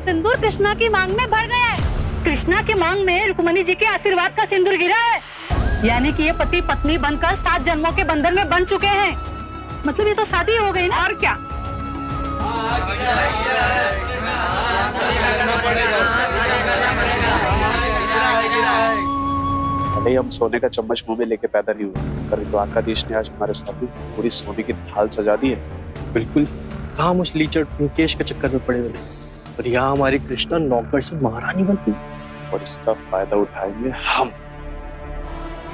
सिंदूर कृष्णा की मांग में भर गया है। कृष्णा की मांग में रुक्मणी जी के आशीर्वाद का सिंदूर गिरा है। यानी कि ये पति पत्नी बनकर 7 जन्मों के बंधन में बन चुके हैं। मतलब ये तो शादी हो गई ना। और क्या? भले हम सोने का चम्मच मुंह में लेके पैदा नहीं हुए, पर द्वारकाधीश ने आज हमारे साथ पूरी सोने की थाल सजा दी है। बिल्कुल, हम उस लीचड़ मुकेश के चक्कर में पड़े हुए और यहाँ हमारी कृष्णा नौकर से महारानी बनती और इसका फायदा उठाएंगे हम।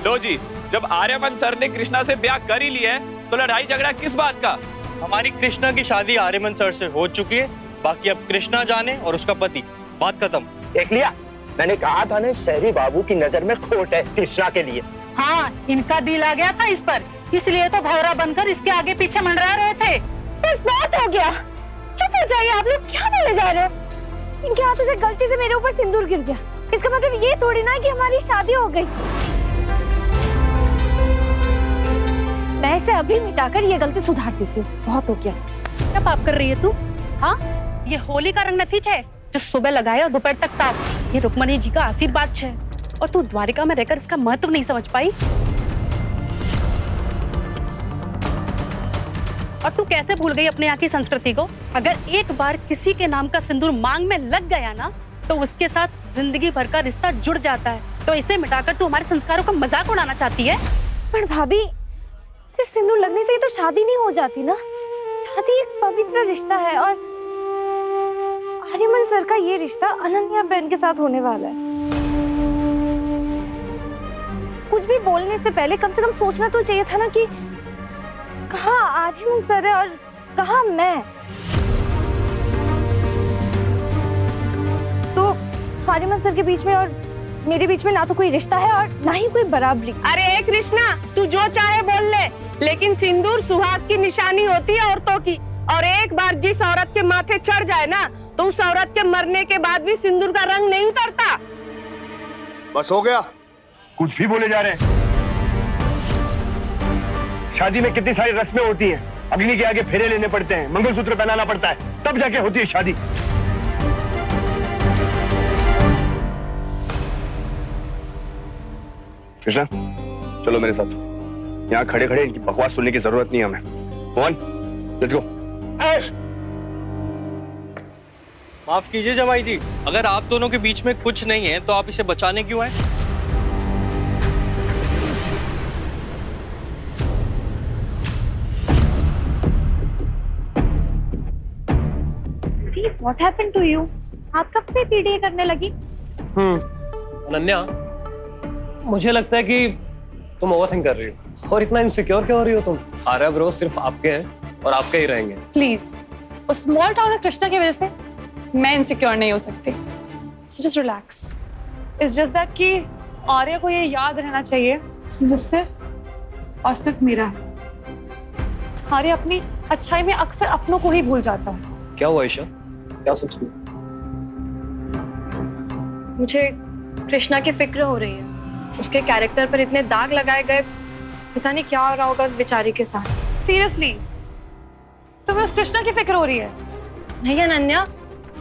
लो जी, जब आर्यमन सर ने कृष्णा से ब्याह कर ही लिया है तो लड़ाई झगड़ा किस बात का? हमारी कृष्णा की शादी आर्यमन सर से हो चुकी है, बाकी अब कृष्णा जाने और उसका पति, बात खत्म। देख लिया, मैंने कहा था ना, शहरी बाबू की नजर में खोट है कृष्णा के लिए। हाँ, इनका दिल आ गया था इस पर, इसलिए तो भौरा बनकर इसके आगे पीछे मंडरा रहे थे। बस बहुत हो गया, चुप हो जाइए। आप लोग क्या बोले जा रहे हो? इनके हाथों से गलती से मेरे ऊपर सिंदूर गिर गया, इसका मतलब ये थोड़ी ना कि हमारी शादी हो गई। मैं इसे अभी मिटाकर ये गलती सुधार देती हूँ। बहुत हो गया। क्या पाप कर रही है तू? हाँ, ये होली का रंग नथी है जो सुबह लगाए और दोपहर तक साफ। ये रुक्मणी जी का आशीर्वाद है और तू द्वारिका में रहकर इसका महत्व नहीं समझ पाई। और तू कैसे भूल गई अपने यहाँ की संस्कृति को? अगर एक बार किसी के नाम का सिंदूर मांग में लग गया ना, तो उसके साथ जिंदगी भर का रिश्ता जुड़ जाता है। तो इसे मिटाकर तू हमारे संस्कारों का मजाक उड़ाना चाहती है? पर भाभी, सिर्फ सिंदूर लगने से ही तो शादी नहीं हो जाती ना। शादी एक पवित्र रिश्ता है और आर्यमन सर का ये रिश्ता अनन्या बहन के साथ होने वाला है। कुछ भी बोलने से पहले कम से कम सोचना तो चाहिए था ना कि कहाँ आर्यमन सर है और कहाँ मैं। तो आर्यमन सर के बीच में और मेरे बीच में ना तो कोई रिश्ता है और ना ही कोई बराबरी। अरे कृष्णा, तू जो चाहे बोल ले, लेकिन सिंदूर सुहाग की निशानी होती है औरतों की। और एक बार जिस औरत के माथे चढ़ जाए ना, तो उस औरत के मरने के बाद भी सिंदूर का रंग नहीं उतरता। बस हो गया, कुछ भी बोले जा रहे हैं। शादी में कितनी सारी रस्में होती हैं, अग्नि के आगे फेरे लेने पड़ते हैं, मंगलसूत्र पहनाना पड़ता है, तब जाके होती है शादी। कृष्णा, चलो मेरे साथ। यहाँ खड़े खड़े इनकी बकवास सुनने की जरूरत नहीं है हमें। Mohan, let's go. माफ कीजिए जमाई जी, अगर आप दोनों के बीच में कुछ नहीं है तो आप इसे बचाने क्यों आए? What happened to you? आप कब से पीडीए करने लगी? अनन्या, मुझे लगता है कि तुम ओवरथिंक कर रही हो और इतना इनसिक्योर क्यों हो रही हो तुम? आर्या ब्रो सिर्फ आपके हैं और आपके ही रहेंगे। प्लीज, उस स्मॉल टाउन कृष्णा की वजह से मैं इनसिक्योर नहीं हो सकती। So just relax. It's just that कि आर्या को ये याद रहना चाहिए कि वो सिर्फ और सिर्फ मेरा है। आर्या अपनी अच्छाई में अक्सर अपनों को ही भूल जाता है। क्या हुआ ईशा? क्या सोच रही? मुझे कृष्णा की फिक्र हो रही है। उसके कैरेक्टर पर इतने दाग लगाए गए, पता नहीं क्या हो रहा होगा उस बेचारी के साथ। सीरियसली, तुम्हें उस कृष्णा की फिक्र हो रही है? नहीं अनन्या,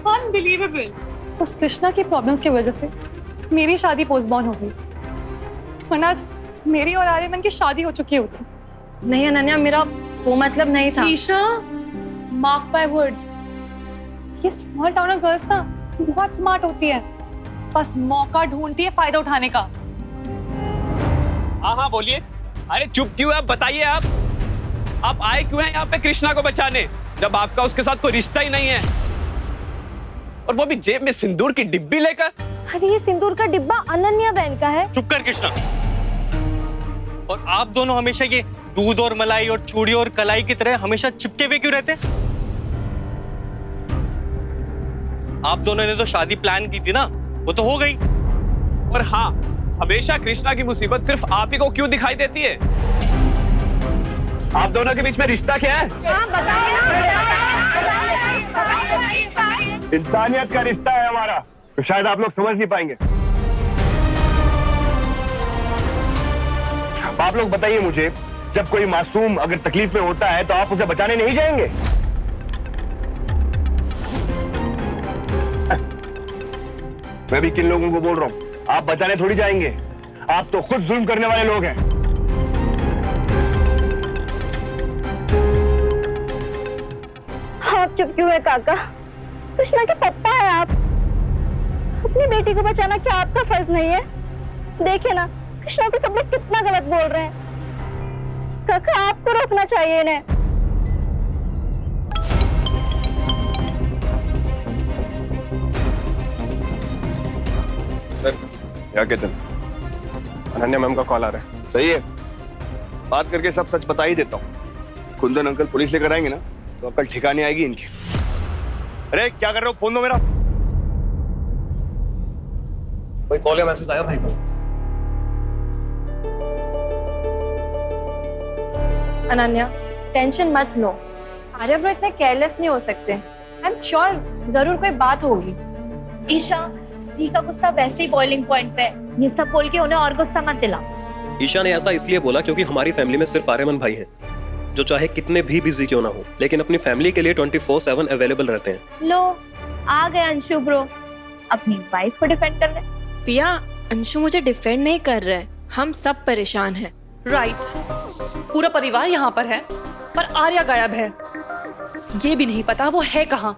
अनबिलीवेबल। उस कृष्णा की प्रॉब्लम्स की वजह से मेरी शादी पोस्टपोन हो गई, वरना आज मेरी और आर्यमन की शादी हो चुकी होती। नहीं अनन्या, मेरा वो मतलब नहीं था। ईशा, मार्क माय वर्ड्स, ये स्मॉल टाउन गर्ल्स ना बहुत स्मार्ट होती है, बस मौका ढूंढती है फायदा उठाने का। हाँ हाँ बोलिए। अरे चुप क्यों है, बताइए। आप आए क्यों हैं यहाँ पे कृष्णा को बचाने, जब आपका उसके साथ कोई रिश्ता ही नहीं है, और वो भी जेब में सिंदूर की डिब्बी लेकर। अरे ये सिंदूर का डिब्बा अनन्या बहन का है। चुप कर कृष्णा। और आप दोनों हमेशा ये दूध और मलाई और चूड़ी और कलाई की तरह हमेशा चिपके हुए क्यों रहते? आप दोनों ने तो शादी प्लान की थी ना, वो तो हो गई। और हाँ, हमेशा कृष्णा की मुसीबत सिर्फ आप ही को क्यों दिखाई देती है? आप दोनों के बीच में रिश्ता क्या है? इंसानियत का रिश्ता है हमारा, तो शायद आप लोग समझ नहीं पाएंगे। आप लोग बताइए मुझे, जब कोई मासूम अगर तकलीफ में होता है तो आप उसे बचाने नहीं जाएंगे? मैं भी किन लोगों को बोल रहा हूँ, आप बचाने थोड़ी जाएंगे, आप तो खुद जुल्म करने वाले लोग हैं। आप चुप क्यों है काका? कृष्णा के पत्ता है आप। अपनी बेटी को बचाना क्या आपका फर्ज नहीं है? देखिए ना, कृष्णा को सब लोग कितना गलत बोल रहे हैं। काका आपको रोकना चाहिए इन्हें। सर क्या कहते हैं? अनन्या मैम का कॉल आ रहा है। सही है, बात करके सब सच बता ही देता हूँ। कुंदन अंकल पुलिस लेकर आएंगे ना तो अकल ठिकाने आएगी इनकी। अरे क्या कर रहे हो, फोन दो मेरा। कोई कॉल या मैसेज आया भाई को? अनन्या टेंशन मत लो, आर्या ब्रो इतने केयरलेस नहीं हो सकते। आई एम श्योर जरूर कोई बात होगी। ईशा, दी का गुस्सा वैसे ही बॉइलिंग पॉइंट पे है। ये सब बोल के उन्हें और गुस्सा मत दिला। ईशा ने ऐसा इसलिए बोला क्योंकि हमारी फैमिली में सिर्फ आर्यमन भाई हैं, जो चाहे कितने भी बिजी क्यों ना हो, लेकिन अपनी फैमिली के लिए 24/7 अवेलेबल रहते हैं। लो, आ गए अंशु ब्रो अपनी वाइफ को डिफेंड कर रहे। पिया, अंशु मुझे डिफेंड नहीं कर रहा है, हम सब परेशान हैं। राइट, पूरा परिवार यहाँ पर है, पर आर्या गायब है। ये भी नहीं पता वो है कहाँ,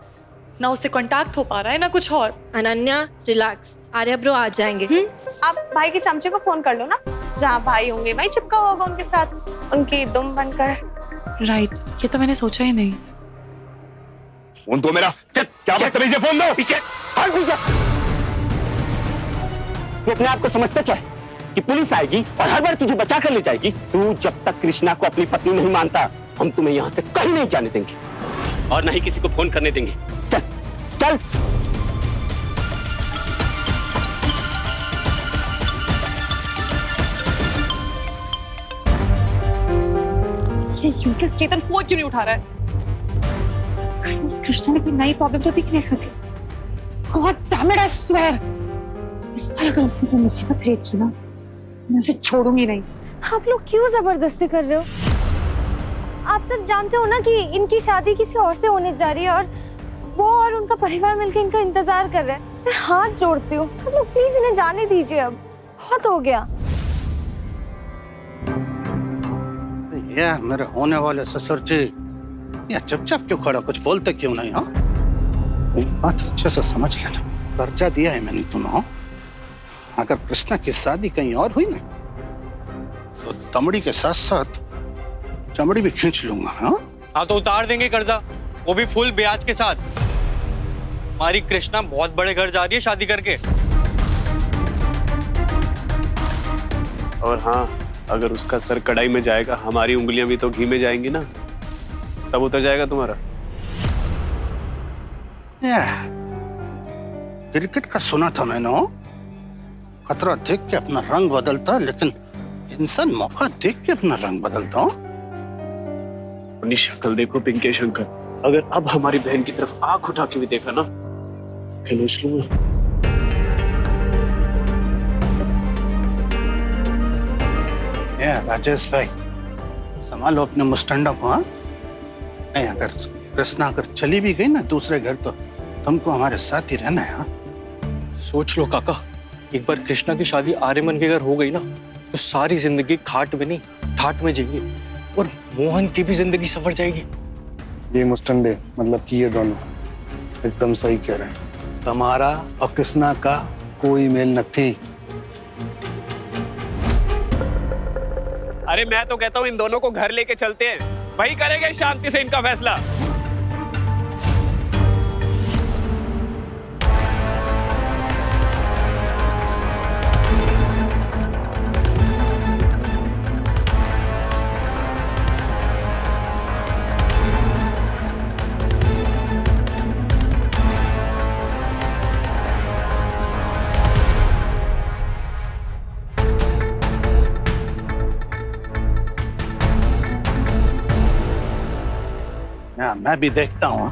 ना उससे कांटेक्ट हो पा रहा है ना कुछ और। अनन्या रिलैक्स, आर्या ब्रो आ जाएंगे। आप भाई के चमचे को फोन कर लो ना, जहाँ भाई होंगे वहीं चिपका होगा उनके साथ, उनकी दुम बनकर। राइट, ये तो मैंने सोचा ही नहीं। फोन दो मेरा। क्या बदतमीजी, फोन दो। पीछे तू अपने आप को समझता क्या है कि पुलिस आएगी और हर बार तुझे बचा कर ले जाएगी? तू जब तक कृष्णा को अपनी पत्नी नहीं मानता, हम तुम्हें यहाँ से कहीं नहीं जाने देंगे और न ही किसी को फोन करने देंगे। चल चल। ये यूजलेस केतन फोन क्यों नहीं उठा रहा है? कहीं उस कृष्णा ने कोई नई प्रॉब्लम तो दिख नहीं रखी। God damn it, I swear, इस पर अगर उसने कोई मुसीबत क्रिएट की ना, मैं उसे छोड़ूंगी नहीं। आप लोग क्यों जबरदस्ती कर रहे हो? आप सब जानते हो ना कि इनकी शादी किसी और से होने जा रही है और वो और उनका परिवार मिलकर इनका इंतजार कर रहे हैं। मैं हाथ जोड़ती हूँ, आप लोग प्लीज इन्हें जाने दीजिए, अब बहुत हो गया। ये मेरे होने वाले ससुर जी, ये चुपचाप क्यों खड़ा, कुछ बोलते क्यों नहीं? हाँ, बात अच्छे से समझ लेना। कर्जा दिया है मैंने तुम्हें, अगर कृष्णा की शादी कहीं और हुई ना तो दमड़ी के साथ साथ चमड़ी भी खींच लूंगा। हाँ तो उतार देंगे कर्जा, वो भी फुल ब्याज के साथ। हमारी कृष्णा बहुत बड़े घर जा रही है शादी करके। और हाँ, अगर उसका सर कढ़ाई में जाएगा, हमारी उंगलियां भी तो घी में जाएंगी ना, सब उतर जाएगा तुम्हारा। क्रिकेट का सुना था मैंने, खतरा देख के अपना रंग बदलता, लेकिन इंसान मौका देख के अपना रंग बदलता। अपनी शक्ल देखो पिंके शंकर, अगर अब हमारी बहन की तरफ आंख उठा के भी देखा ना, खींच लूंगा। राजेश भाई, संभालो अपने मुस्टंडा को। हाँ, नहीं अगर कृष्णा अगर चली भी गई ना दूसरे घर, तो तुमको हमारे साथ ही रहना है। हाँ, सोच लो काका, एक बार कृष्णा की शादी आर्यमन के घर हो गई ना, तो सारी जिंदगी खाट में नहीं ठाट में जिएंगे, और मोहन की भी जिंदगी सफर जाएगी। ये मुस्टंडे मतलब कि ये दोनों एकदम सही कह रहे हैं। तुम्हारा और कृष्णा का कोई मेल नहीं। अरे मैं तो कहता हूँ इन दोनों को घर लेके चलते हैं, वही करेंगे शांति से इनका फैसला। मैं भी देखता हूँ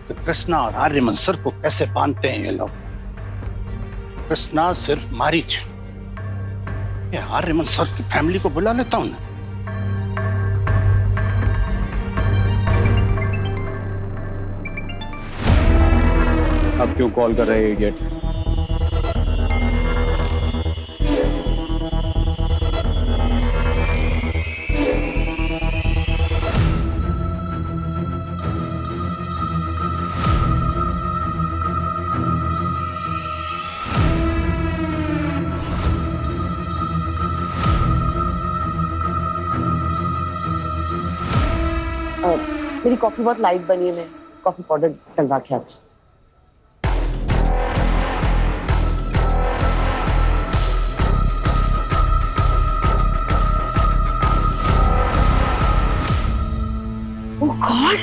कि कृष्णा और आर्यमन सर को कैसे बांधते हैं ये लोग। कृष्णा सिर्फ मारीच, ये आर्यमन सर की फैमिली को बुला लेता हूँ ना। अब क्यों कॉल कर रहे हैं इडियट? मेरी कॉफी बहुत लाइट बनी है, मैं कॉफी पाउडर डलवा के आती हूँ। ओह गॉड,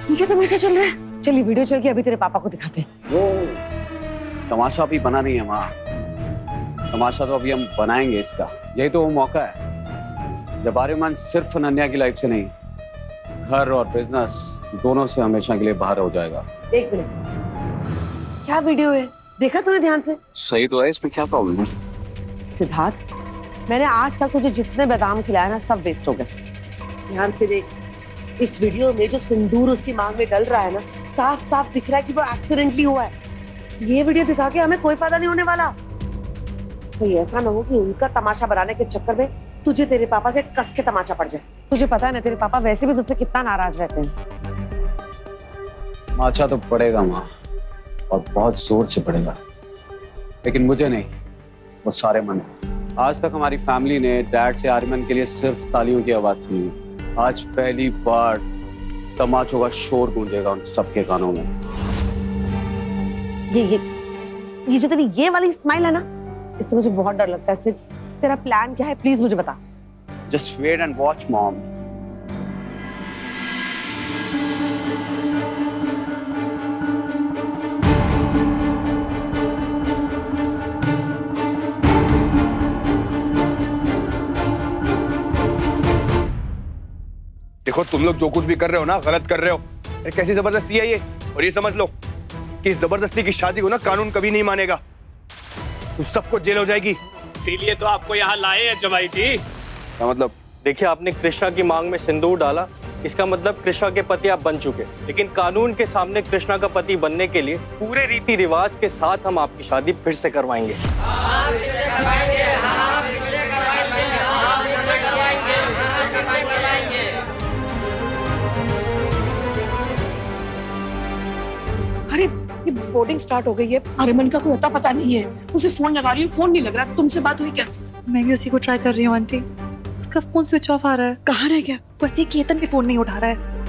ये क्या तमाशा चल रहा है? चलिए वीडियो चल के अभी तेरे पापा को दिखाते हैं। वो तमाशा अभी बना नहीं है माँ, तमाशा तो अभी हम बनाएंगे इसका। यही तो वो मौका है जब आर्यमन सिर्फ अनन्या की लाइफ से नहीं, घर और बिजनेस दोनों से हमेशा के लिए बाहर हो जाएगा। एक मिनट, क्या वीडियो है? देखा तूने ध्यान से? सही तो है, इसमें क्या प्रॉब्लम है? सिद्धार्थ, मैंने आज तक तुझे जितने बादाम खिलाया ना, सब वेस्ट हो गए। ध्यान से देख, इस वीडियो में जो सिंदूर उसकी मांग में डल रहा है ना, साफ साफ दिख रहा है कि वो एक्सीडेंटली हुआ है। ये वीडियो दिखा के हमें कोई फायदा नहीं होने वाला। तो ऐसा ना हो कि उनका तमाशा बनाने के चक्कर में तुझे तेरे पापा से कस के तमाचा पड़ जाए। तुझे पता है ना, तेरे पापा वैसे भी तुझसे कितना नाराज रहते हैं। तमाचा तो पड़ेगा माँ, और बहुत जोर से पड़ेगा, लेकिन मुझे नहीं, वो सारे मन। आज तक हमारी फैमिली ने डैड से आर्यमन के लिए सिर्फ तालियों की आवाज सुनी। आज पहली बार तमाचों का शोर गूंजेगा उन सबके कानों में। ये जो तेरी ये वाली स्माइल है ना, इससे मुझे बहुत डर लगता है। तेरा प्लान क्या है, प्लीज मुझे बता। Just wait and watch mom. देखो तुम लोग जो कुछ भी कर रहे हो ना, गलत कर रहे हो। अरे कैसी जबरदस्ती है ये। और ये समझ लो कि इस जबरदस्ती की शादी को ना कानून कभी नहीं मानेगा। तुम सबको जेल हो जाएगी। इसीलिए तो आपको यहाँ लाए हैं जमाई जी। क्या मतलब? देखिए, आपने कृष्णा की मांग में सिंदूर डाला, इसका मतलब कृष्णा के पति आप बन चुके। लेकिन कानून के सामने कृष्णा का पति बनने के लिए पूरे रीति रिवाज के साथ हम आपकी शादी फिर से करवाएंगे। अरे ये बोर्डिंग स्टार्ट हो गई है, आर्यमन का कोई अता पता नहीं है। उसे फोन लगा रही हूँ, फोन नहीं लग रहा। तुमसे बात हुई क्या? मैं भी उसी को ट्राई कर रही हूँ आंटी, उसका फोन स्विच ऑफ आ रहा है। कहाँ रह गया? बस ये केतन भी फोन नहीं उठा रहा है।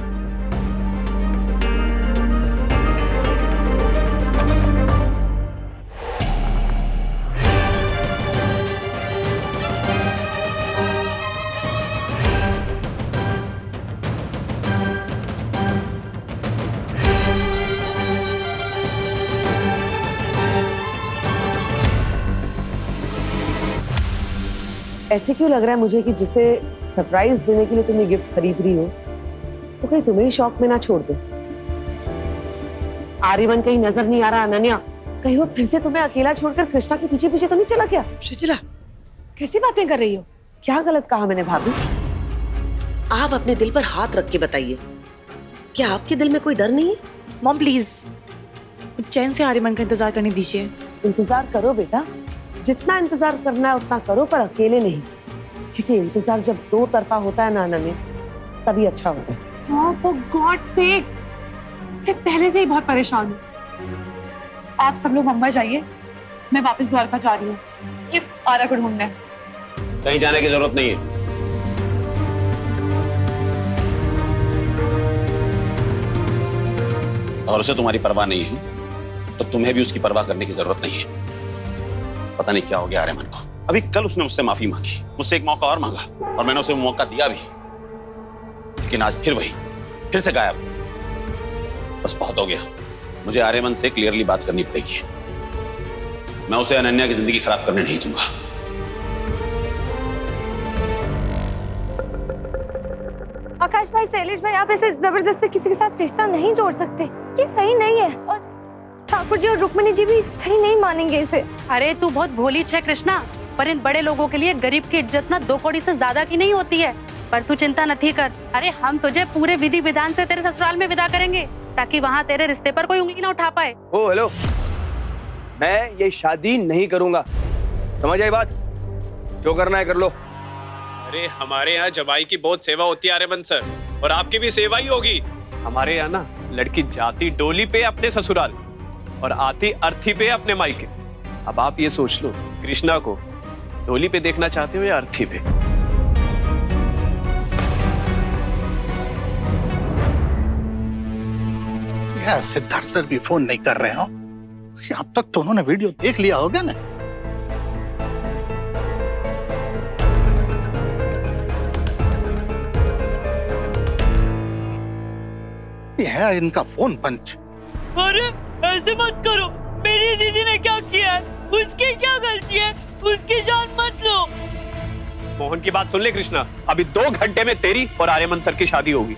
ऐसे क्यों लग रहा है मुझे कि जिसे सरप्राइज देने के लिए तुम ये गिफ्ट खरीद रही हो, तो कहीं तुम्हें शौक में ना छोड़ दे। आर्यमन कहीं नजर नहीं आ रहा? अनन्या, कहीं वो फिर से तुम्हें अकेला छोड़कर कृष्णा के पीछे पीछे तो नहीं चला क्या? शिशिला, कैसी बातें कर रही हो? क्या गलत कहा मैंने भाभी? आप अपने दिल पर हाथ रख के बताइए, क्या आपके दिल में कोई डर नहीं है? मॉम प्लीज चैन से आर्यमन का इंतजार करने दीजिए। इंतजार करो बेटा, जितना इंतजार करना है उतना करो, पर अकेले नहीं, क्योंकि इंतजार जब दो तरफा होता है ना अनन्या, तभी अच्छा होता है। Oh, for God's sake! मैं पहले से ही बहुत परेशान हूँ। आप सब लोग मुंबई जाइए, मैं वापस द्वारका जा रही हूँ ये आर्या को ढूंढने। कहीं जाने की जरूरत नहीं है। और उसे तुम्हारी परवाह नहीं है तो तुम्हें भी उसकी परवाह करने की जरूरत नहीं है। पता नहीं क्या हो गया आर्यमन को। अभी कल उसने मुझसे माफी मांगी, मुझसे एक मौका और मांगा, और मैंने उसे वो मौका दिया भी, लेकिन आज फिर से गायब। बस बहुत हो गया। मुझे आर्यमन से क्लियरली बात करनी पड़ेगी। मैं उसे अनन्या की जिंदगी खराब करने नहीं दूंगा। आकाश भाई, शैलेश भाई, आप ऐसे जबरदस्ती किसी के साथ रिश्ता नहीं जोड़ सकते। ये सही नहीं है, और ठाकुर जी और रुक्मिणी जी भी सही नहीं मानेंगे इसे। अरे तू बहुत भोली है कृष्णा, पर इन बड़े लोगों के लिए गरीब की इज्जत ना 2 कौड़ी से ज्यादा की नहीं होती है। पर तू चिंता नहीं कर, अरे हम तुझे पूरे विधि विधान से तेरे ससुराल में विदा करेंगे, ताकि वहाँ तेरे रिश्ते पर कोई उंगली ना उठा पाए। ओ हेलो, मैं ये शादी नहीं करूंगा, समझ आई बात? जो करना है कर लो। अरे हमारे यहाँ जवाई की बहुत सेवा होती है आर्यमन सर, और आपकी भी सेवा ही होगी। हमारे यहाँ ना लड़की जाती डोली पे अपने ससुराल और आती अर्थी पे अपने मायके। अब आप ये सोच लो, कृष्णा को डोली पे देखना चाहते हो या अर्थी पे? यार सिद्धार्थ सर भी फोन नहीं कर रहे हो? अब तक तो उन्होंने वीडियो देख लिया होगा ना। ये है इनका फोन पंच। अरे ऐसे मत करो, मेरी दीदी ने क्या किया है, उसकी क्या गलती है, उसकी जान मत लो। मोहन की बात सुन ले कृष्णा, अभी 2 घंटे में तेरी और आर्यमन सर की शादी होगी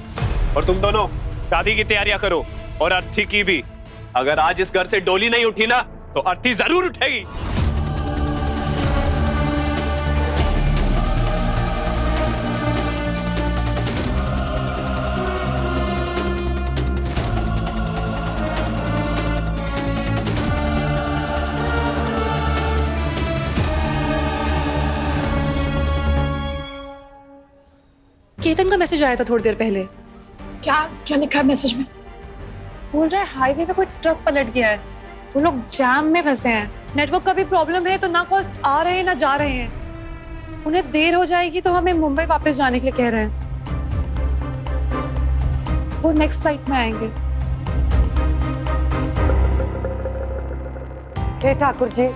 और तुम दोनों शादी की तैयारियां करो और अर्थी की भी। अगर आज इस घर से डोली नहीं उठी ना तो अर्थी जरूर उठेगी। केतन का मैसेज आया था थोड़ी देर पहले। क्या क्या लिखा है मैसेज में? बोल रहा है हाईवे पे कोई ट्रक पलट गया है, वो लोग जैम में फंसे हैं, नेटवर्क का भी प्रॉब्लम है, तो ना कॉल्स आ रहे हैं ना जा रहे हैं। उन्हें देर हो जाएगी तो हमें मुंबई वापस जाने के लिए कह रहे हैं। वो नेक्स्ट फ्लाइट में आएंगे। हे ठाकुर जी,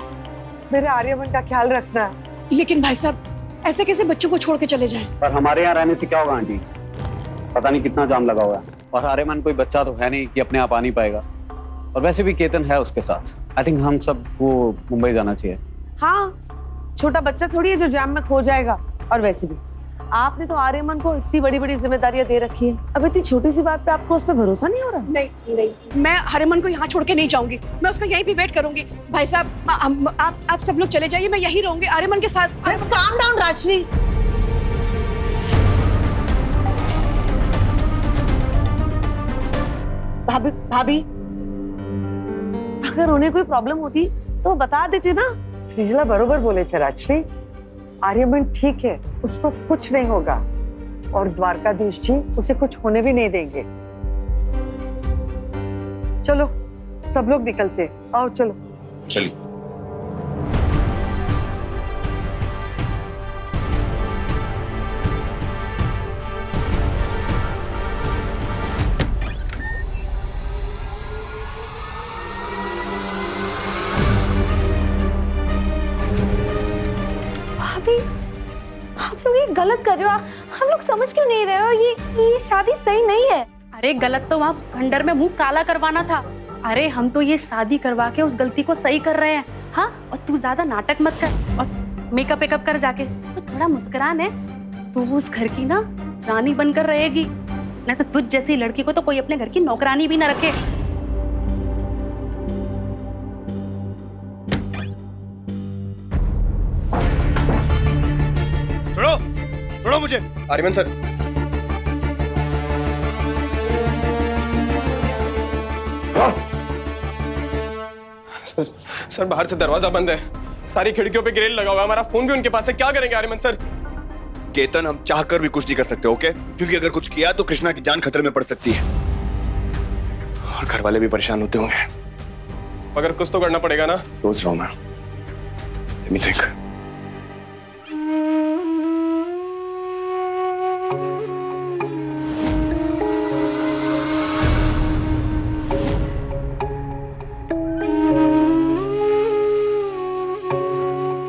मेरे आर्यमन का ख्याल रखना। लेकिन भाई साहब, ऐसे कैसे बच्चों को छोड़ के चले जाएं? पर हमारे यहाँ रहने से क्या होगा आंटी? पता नहीं कितना जाम लगा हुआ है और आर्यमन कोई बच्चा तो है नहीं कि अपने आप आ नहीं पाएगा। और वैसे भी केतन है उसके साथ। आई थिंक हम सब वो मुंबई जाना चाहिए। हाँ, छोटा बच्चा थोड़ी है जो जाम में खो जाएगा। और वैसे भी आपने तो आर्यमन को इतनी बड़ी बड़ी जिम्मेदारियां दे रखी है, अब इतनी छोटी सी बात पे आपको उस पर भरोसा नहीं हो रहा? नहीं नहीं, मैं आर्यमन को यहाँ छोड़ के नहीं जाऊंगी, मैं उसका यहीं पे वेट करूंगी। भाई साहब, आप सब लोग चले जाइए, मैं यहीं रहूंगी आर्यमन के साथ। Calm down Rajshree. भाभी, अगर उन्हें कोई प्रॉब्लम होती तो बता देती ना। सृजला बरोबर बोले छे राजश्री, आर्यमन ठीक है, उसको कुछ नहीं होगा और द्वारकाधीश जी उसे कुछ होने भी नहीं देंगे। चलो सब लोग निकलते, आओ चलो। चलिए। आप लोग ये गलत कर रहे हो, हम लोग समझ क्यों नहीं रहे हो? ये शादी सही नहीं है। अरे गलत तो वहाँ खंडर में मुंह काला करवाना था। अरे हम तो ये शादी करवा के उस गलती को सही कर रहे हैं। हाँ, और तू ज्यादा नाटक मत कर और मेकअप वेकअप कर जाके, तो थोड़ा मुस्कुरान है। तू उस घर की ना रानी बनकर रहेगी, नहीं तो तुझ जैसी लड़की को तो कोई अपने घर की नौकरानी भी ना रखे। छोड़ो मुझे। आर्यमन सर, सर बाहर से दरवाजा बंद है, सारी खिड़कियों पे ग्रिल लगा हुआ है, हमारा फोन भी उनके पास है। क्या करेंगे आर्यमन सर? केतन, हम चाहकर भी कुछ नहीं कर सकते, ओके? क्योंकि अगर कुछ किया तो कृष्णा की जान खतरे में पड़ सकती है और घर वाले भी परेशान होते होंगे। मगर कुछ तो करना पड़ेगा ना। सोच रहा हूं मैं। Let me think.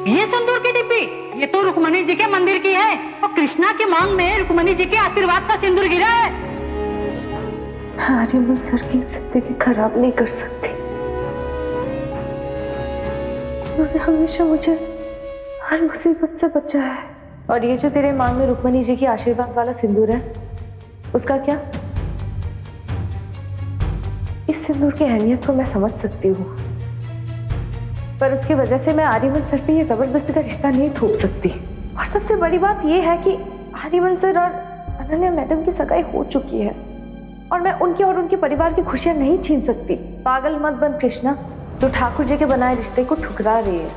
ये सिंदूर की डिब्बी, ये तो रुक्मणी जी के मंदिर की है और कृष्णा के मांग में रुक्मणी जी के आशीर्वाद का सिंदूर गिरा है। आर्यमन सर की जिंदगी खराब नहीं कर सकती। उन्होंने हमेशा मुझे हर मुसीबत से बचाया है। और ये जो तेरे मांग में रुक्मणी जी की आशीर्वाद वाला सिंदूर है, उसका क्या? इस सिंदूर की अहमियत को मैं समझ सकती हूँ, पर उसकी वजह से मैं आर्यमन सर पे ये जबरदस्ती का रिश्ता नहीं थोप सकती। और सबसे बड़ी बात ये है कि आर्यमन सर और अनन्या मैडम की सगाई हो चुकी है और मैं उनकी और उनके परिवार की खुशियां नहीं छीन सकती। पागल मत बन कृष्णा, जो ठाकुर जी के बनाए रिश्ते को ठुकरा रही है।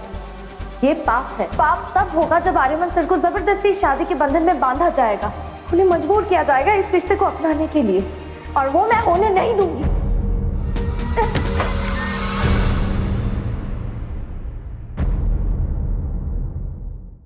ये पाप है। पाप तब होगा जब आर्यमन सर को जबरदस्ती शादी के बंधन में बांधा जाएगा, उन्हें मजबूर किया जाएगा इस रिश्ते को अपनाने के लिए, और वो मैं होने नहीं दूंगी।